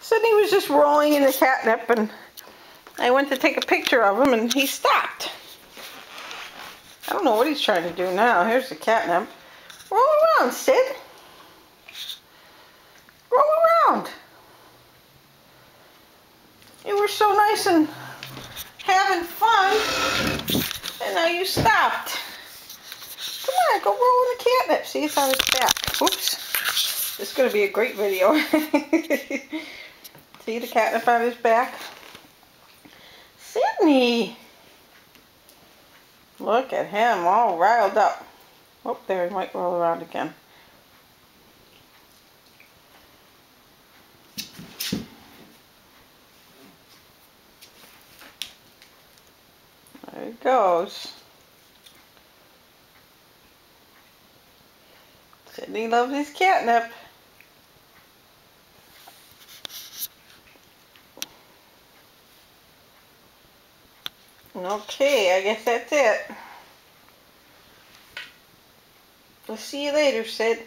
Sydney was just rolling in the catnip, and I went to take a picture of him, and he stopped. I don't know what he's trying to do now. Here's the catnip. Roll around, Sid. Roll around. You were so nice and having fun, and now you stopped. Come on, go roll in the catnip. See, it's on his back. Oops. This is going to be a great video. See the catnip on his back? Sydney! Look at him, all riled up. Oh, there, he might roll around again. There he goes. Sydney loves his catnip. Okay, I guess that's it. We'll see you later, Sid.